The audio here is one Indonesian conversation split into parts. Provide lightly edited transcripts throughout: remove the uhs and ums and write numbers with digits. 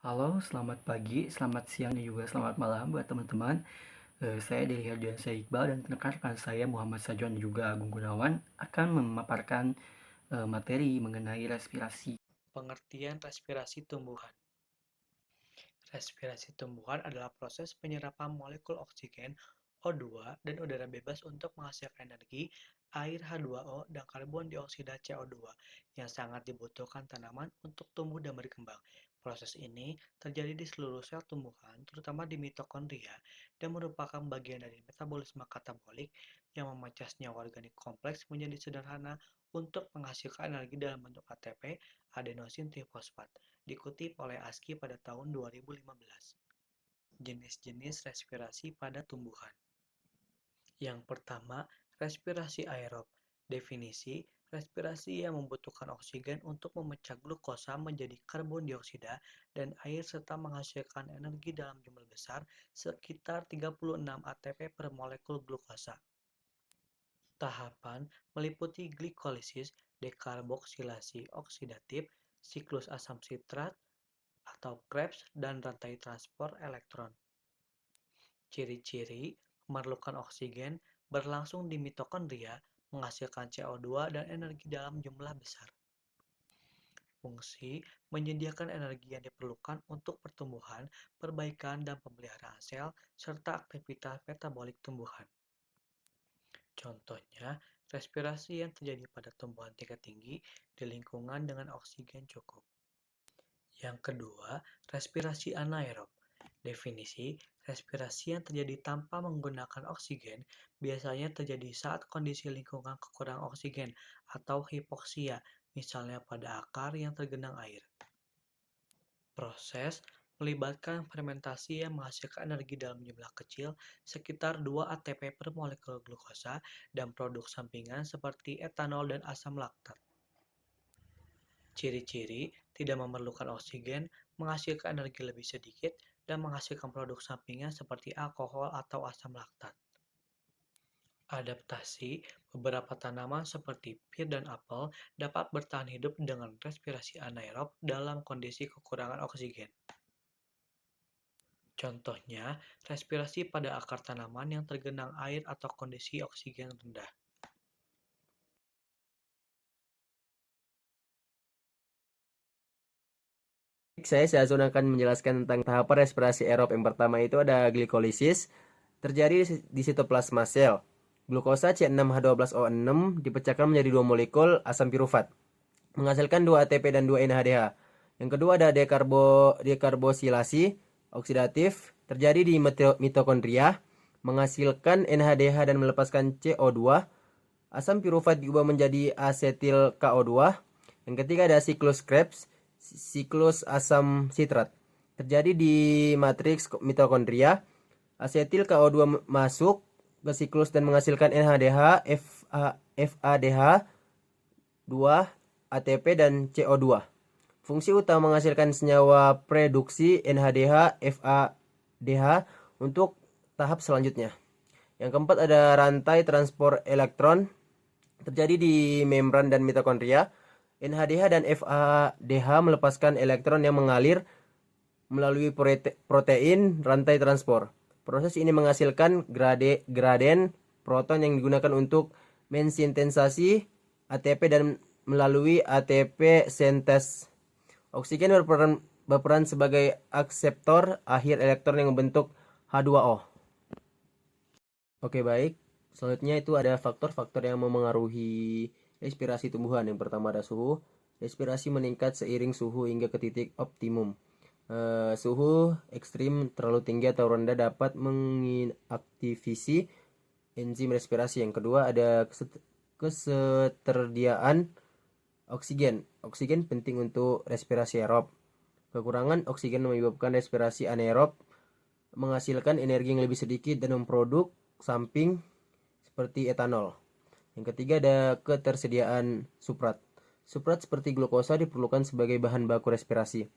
Halo, selamat pagi, selamat siang, dan juga selamat malam buat teman-teman. Saya Deli Herdiansyah Iqbal dan rekan-rekan saya Muhammad Sajon dan juga Agung Gunawan akan memaparkan materi mengenai respirasi. Pengertian respirasi tumbuhan. Respirasi tumbuhan adalah proses penyerapan molekul oksigen O2 dan udara bebas untuk menghasilkan energi, air H2O, dan karbon dioksida CO2 yang sangat dibutuhkan tanaman untuk tumbuh dan berkembang. Proses ini terjadi di seluruh sel tumbuhan, terutama di mitokondria, dan merupakan bagian dari metabolisme katabolik yang memecah senyawa organik kompleks menjadi sederhana untuk menghasilkan energi dalam bentuk ATP, adenosin trifosfat, dikutip oleh ASCII pada tahun 2015. Jenis-jenis respirasi pada tumbuhan. Yang pertama, respirasi aerob. Definisi, respirasi yang membutuhkan oksigen untuk memecah glukosa menjadi karbon dioksida dan air serta menghasilkan energi dalam jumlah besar sekitar 36 ATP per molekul glukosa. Tahapan meliputi glikolisis, dekarboksilasi oksidatif, siklus asam sitrat atau Krebs, dan rantai transport elektron. Ciri-ciri memerlukan oksigen berlangsung di mitokondria, menghasilkan CO2 dan energi dalam jumlah besar. Fungsi menyediakan energi yang diperlukan untuk pertumbuhan, perbaikan, dan pemeliharaan sel, serta aktivitas metabolik tumbuhan. Contohnya, respirasi yang terjadi pada tumbuhan tingkat tinggi di lingkungan dengan oksigen cukup. Yang kedua, respirasi anaerob. Definisi, respirasi yang terjadi tanpa menggunakan oksigen biasanya terjadi saat kondisi lingkungan kekurangan oksigen atau hipoksia, misalnya pada akar yang tergenang air. Proses melibatkan fermentasi yang menghasilkan energi dalam jumlah kecil, sekitar 2 ATP per molekul glukosa, dan produk sampingan seperti etanol dan asam laktat. Ciri-ciri tidak memerlukan oksigen, menghasilkan energi lebih sedikit, dan menghasilkan produk sampingan seperti alkohol atau asam laktat. Adaptasi, beberapa tanaman seperti pir dan apel dapat bertahan hidup dengan respirasi anaerob dalam kondisi kekurangan oksigen. Contohnya, respirasi pada akar tanaman yang tergenang air atau kondisi oksigen rendah. Saya Syazun akan menjelaskan tentang tahapan respirasi aerob. Yang pertama itu ada glikolisis, terjadi di sitoplasma sel. Glukosa C6H12O6 dipecahkan menjadi dua molekul asam pirufat, menghasilkan 2 ATP dan 2 NADH. Yang kedua ada dekarbosilasi oksidatif, terjadi di mitokondria, menghasilkan NADH dan melepaskan CO2. Asam pirufat diubah menjadi asetil KO2. Yang ketiga ada siklus Krebs, siklus asam sitrat. Terjadi di matriks mitokondria, asetil KO2 masuk ke siklus dan menghasilkan NADH, FADH, 2 ATP dan CO2. Fungsi utama menghasilkan senyawa reduksi NADH, FADH untuk tahap selanjutnya. Yang keempat ada rantai transport elektron, terjadi di membran dan mitokondria. NADH dan FADH melepaskan elektron yang mengalir melalui protein rantai transport. Proses ini menghasilkan graden proton yang digunakan untuk mensintetisasi ATP dan melalui ATP sintese. Oksigen berperan sebagai akseptor akhir elektron yang membentuk H2O. Oke, baik. Selanjutnya itu ada faktor-faktor yang memengaruhi respirasi tumbuhan. Yang pertama ada suhu. Respirasi meningkat seiring suhu hingga ke titik optimum. Suhu ekstrim terlalu tinggi atau rendah dapat mengaktifisi enzim respirasi. Yang kedua ada ketersediaan oksigen. Oksigen penting untuk respirasi aerob. Kekurangan oksigen menyebabkan respirasi anaerob, menghasilkan energi yang lebih sedikit dan memproduk samping seperti etanol. Yang ketiga ada ketersediaan suprat. Suprat seperti glukosa diperlukan sebagai bahan baku respirasi.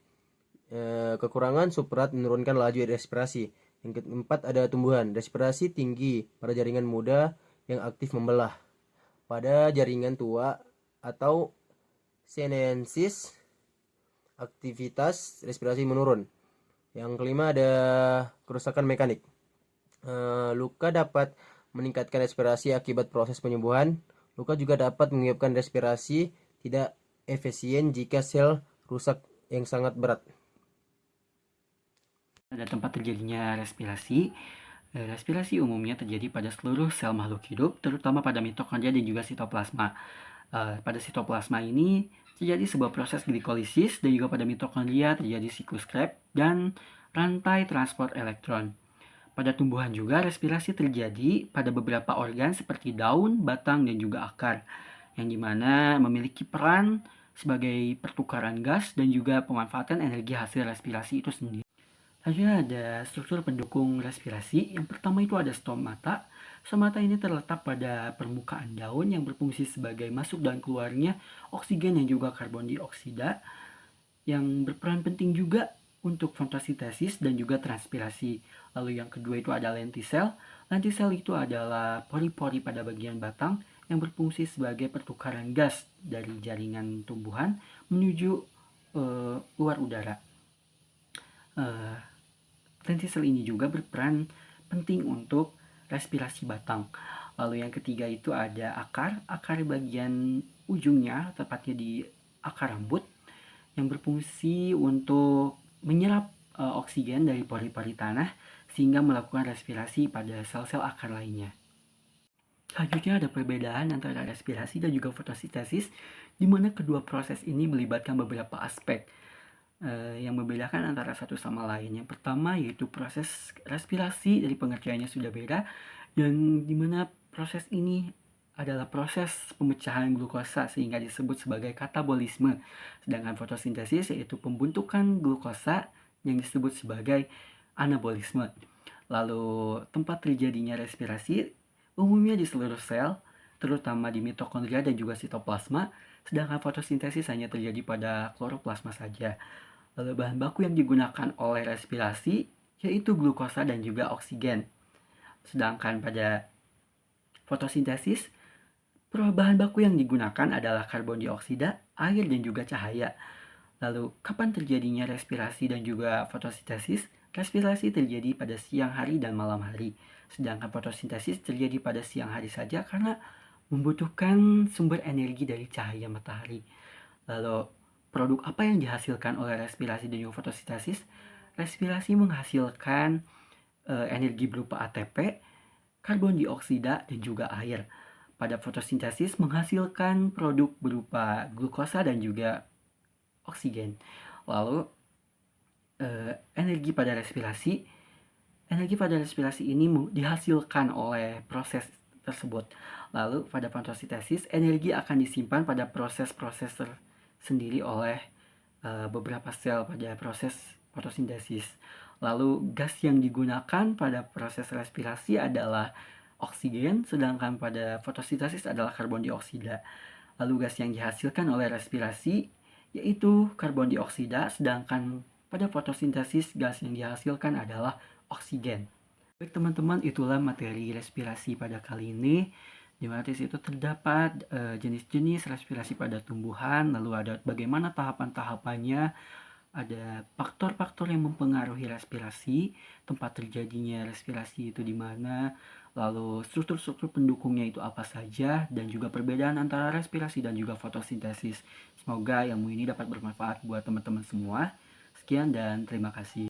Kekurangan suprat menurunkan laju respirasi. Yang keempat ada tumbuhan. Respirasi tinggi pada jaringan muda yang aktif membelah. Pada jaringan tua atau sinensis aktivitas respirasi menurun. Yang kelima ada kerusakan mekanik. Luka dapat meningkatkan respirasi akibat proses penyembuhan. Luka juga dapat menyebabkan respirasi tidak efisien jika sel rusak yang sangat berat. Pada tempat terjadinya respirasi, respirasi umumnya terjadi pada seluruh sel makhluk hidup, terutama pada mitokondria dan juga sitoplasma. Pada sitoplasma ini terjadi sebuah proses glikolisis dan juga pada mitokondria terjadi siklus Krebs dan rantai transport elektron. Pada tumbuhan juga respirasi terjadi pada beberapa organ seperti daun, batang, dan juga akar, yang dimana memiliki peran sebagai pertukaran gas dan juga pemanfaatan energi hasil respirasi itu sendiri. Selanjutnya ada struktur pendukung respirasi. Yang pertama itu ada stomata. Stomata ini terletak pada permukaan daun yang berfungsi sebagai masuk dan keluarnya oksigen dan juga karbon dioksida, yang berperan penting juga untuk fotosintesis dan juga transpirasi. Lalu yang kedua itu ada lentisel. Lentisel itu adalah pori-pori pada bagian batang yang berfungsi sebagai pertukaran gas dari jaringan tumbuhan menuju luar udara. Lentisel ini juga berperan penting untuk respirasi batang. Lalu yang ketiga itu ada akar. Akar bagian ujungnya, tepatnya di akar rambut, yang berfungsi untuk menyerap oksigen dari pori-pori tanah sehingga melakukan respirasi pada sel-sel akar lainnya. Selanjutnya ada perbedaan antara respirasi dan juga fotosintesis, di mana kedua proses ini melibatkan beberapa aspek yang membedakan antara satu sama lain. Yang pertama yaitu proses respirasi, dari pengertiannya sudah beda, dan dimana proses ini adalah proses pemecahan glukosa sehingga disebut sebagai katabolisme. Sedangkan fotosintesis yaitu pembentukan glukosa yang disebut sebagai anabolisme. Lalu tempat terjadinya respirasi umumnya di seluruh sel, terutama di mitokondria dan juga sitoplasma, sedangkan fotosintesis hanya terjadi pada kloroplasma saja. Lalu bahan baku yang digunakan oleh respirasi yaitu glukosa dan juga oksigen. Sedangkan pada fotosintesis, bahan baku yang digunakan adalah karbon dioksida, air, dan juga cahaya. Lalu, kapan terjadinya respirasi dan juga fotosintesis? Respirasi terjadi pada siang hari dan malam hari. Sedangkan fotosintesis terjadi pada siang hari saja karena membutuhkan sumber energi dari cahaya matahari. Lalu, produk apa yang dihasilkan oleh respirasi dan juga fotosintesis? Respirasi menghasilkan energi berupa ATP, karbon dioksida, dan juga air. Pada fotosintesis menghasilkan produk berupa glukosa dan juga oksigen. Lalu energi pada respirasi ini dihasilkan oleh proses tersebut. Lalu pada fotosintesis energi akan disimpan pada proses-proses tersendiri oleh beberapa sel pada proses fotosintesis. Lalu gas yang digunakan pada proses respirasi adalah oksigen, sedangkan pada fotosintesis adalah karbon dioksida. Lalu gas yang dihasilkan oleh respirasi yaitu karbon dioksida, sedangkan pada fotosintesis gas yang dihasilkan adalah oksigen. Baik teman-teman, itulah materi respirasi pada kali ini. Di mana di situ terdapat jenis-jenis respirasi pada tumbuhan, lalu ada bagaimana tahapan-tahapannya, ada faktor-faktor yang mempengaruhi respirasi, tempat terjadinya respirasi itu di mana, lalu struktur-struktur pendukungnya itu apa saja, dan juga perbedaan antara respirasi dan juga fotosintesis. Semoga ilmu ini dapat bermanfaat buat teman-teman semua. Sekian dan terima kasih.